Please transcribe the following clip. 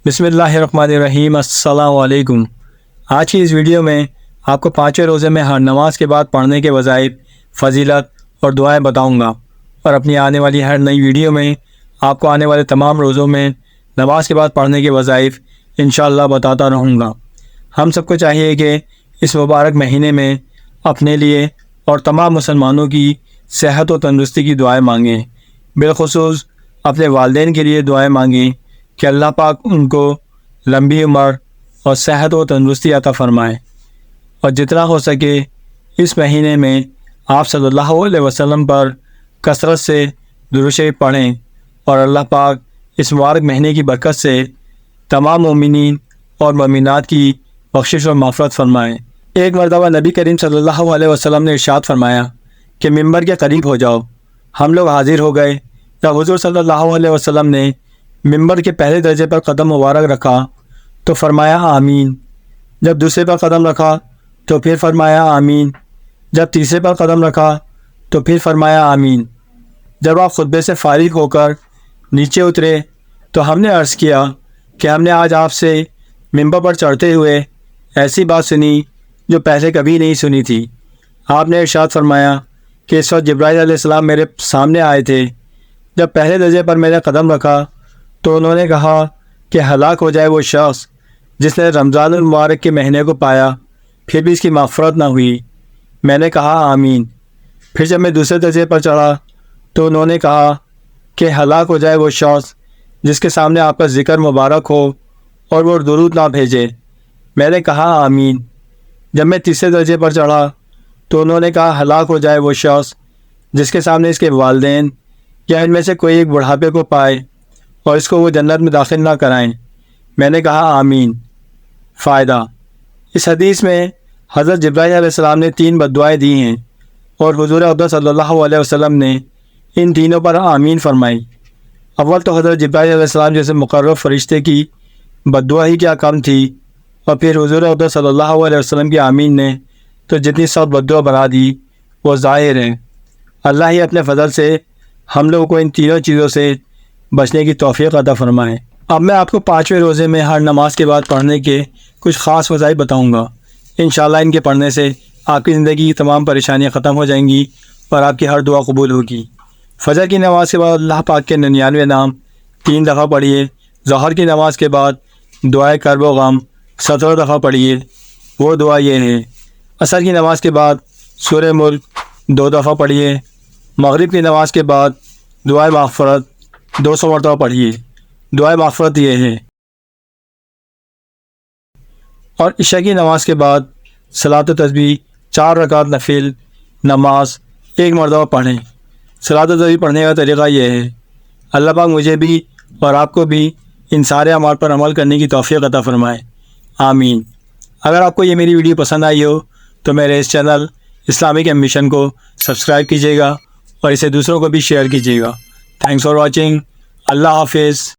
بسم اللہ الرحمن الرحیم۔ السلام علیکم۔ آج کی اس ویڈیو میں آپ کو 5ویں روزے میں ہر نماز کے بعد پڑھنے کے وظائف، فضیلت اور دعائیں بتاؤں گا، اور اپنی آنے والی ہر نئی ویڈیو میں آپ کو آنے والے تمام روزوں میں نماز کے بعد پڑھنے کے وظائف انشاءاللہ بتاتا رہوں گا۔ ہم سب کو چاہیے کہ اس مبارک مہینے میں اپنے لیے اور تمام مسلمانوں کی صحت و تندرستی کی دعائیں مانگیں، بالخصوص اپنے والدین کے لیے دعائیں مانگیں کہ اللہ پاک ان کو لمبی عمر اور صحت و تندرستی عطا فرمائے، اور جتنا ہو سکے اس مہینے میں آپ صلی اللہ علیہ وسلم پر کثرت سے درود شریف پڑھیں، اور اللہ پاک اس مبارک مہینے کی برکت سے تمام مومنین اور مومنات کی بخشش اور مغفرت فرمائیں۔ ایک مرتبہ نبی کریم صلی اللہ علیہ وسلم نے ارشاد فرمایا کہ ممبر کے قریب ہو جاؤ۔ ہم لوگ حاضر ہو گئے۔ جب حضور صلی اللہ علیہ وسلم نے ممبر کے پہلے درجے پر قدم مبارک رکھا تو فرمایا آمین۔ جب دوسرے پر قدم رکھا تو پھر فرمایا آمین۔ جب تیسرے پر قدم رکھا تو پھر فرمایا آمین۔ جب آپ خطبے سے فارغ ہو کر نیچے اترے تو ہم نے عرض کیا کہ ہم نے آج آپ سے ممبر پر چڑھتے ہوئے ایسی بات سنی جو پہلے کبھی نہیں سنی تھی۔ آپ نے ارشاد فرمایا کہ اس وقت جبرائیل علیہ السلام میرے سامنے آئے تھے۔ جب پہلے درجے پر میں نے قدم رکھا تو انہوں نے کہا کہ ہلاک ہو جائے وہ شخص جس نے رمضان المبارک کے مہینے کو پایا پھر بھی اس کی مغفرت نہ ہوئی۔ میں نے کہا آمین۔ پھر جب میں دوسرے درجے پر چڑھا تو انہوں نے کہا کہ ہلاک ہو جائے وہ شخص جس کے سامنے آپ کا ذکر مبارک ہو اور وہ درود نہ بھیجے۔ میں نے کہا آمین۔ جب میں تیسرے درجے پر چڑھا تو انہوں نے کہا ہلاک ہو جائے وہ شخص جس کے سامنے اس کے والدین یا ان میں سے کوئی ایک بڑھاپے کو پائے اور اس کو وہ جنت میں داخل نہ کرائیں۔ میں نے کہا آمین۔ فائدہ: اس حدیث میں حضرت جبرائیل علیہ السلام نے 3 بددعائیں دی ہیں، اور حضور اقدس صلی اللہ علیہ وسلم نے ان تینوں پر آمین فرمائی۔ اول تو حضرت جبرائیل علیہ السلام جیسے مقرب فرشتے کی بددعا ہی کیا کم تھی، اور پھر حضور اقدس صلی اللہ علیہ وسلم کی آمین نے تو جتنی سخت بددعا بنا دی وہ ظاہر ہے۔ اللہ ہی اپنے فضل سے ہم لوگوں کو ان تینوں چیزوں سے بچنے کی توفیق عطا فرمائے۔ اب میں آپ کو 5ویں روزے میں ہر نماز کے بعد پڑھنے کے کچھ خاص وظائف بتاؤں گا۔ انشاءاللہ ان کے پڑھنے سے آپ کی زندگی کی تمام پریشانیاں ختم ہو جائیں گی اور آپ کی ہر دعا قبول ہوگی۔ فجر کی نماز کے بعد اللہ پاک کے 99 نام 3 دفعہ پڑھیے۔ ظہر کی نماز کے بعد دعائے کرب و غم 17 دفعہ پڑھیے۔ وہ دعا یہ ہے: عصر کی نماز کے بعد سورہ ملک 2 دفعہ پڑھیے۔ مغرب کی نماز کے بعد دعائے مغفرت 200 مرتبہ پڑھیے۔ دعائے مغفرت یہ ہے: اور عشاء کی نماز کے بعد صلاۃ و تسبیح 4 رکعت نفل نماز 1 مرتبہ پڑھیں۔ صلاۃ و تسبیح پڑھنے کا طریقہ یہ ہے: اللہ پاک مجھے بھی اور آپ کو بھی ان سارے اعمال پر عمل کرنے کی توفیق عطا فرمائے، آمین۔ اگر آپ کو یہ میری ویڈیو پسند آئی ہو تو میرے اس چینل اسلامک ایمبیشن کو سبسکرائب کیجیے گا اور اسے دوسروں کو بھی شیئر کیجیے گا۔ Thanks for watching. اللہ حافظ۔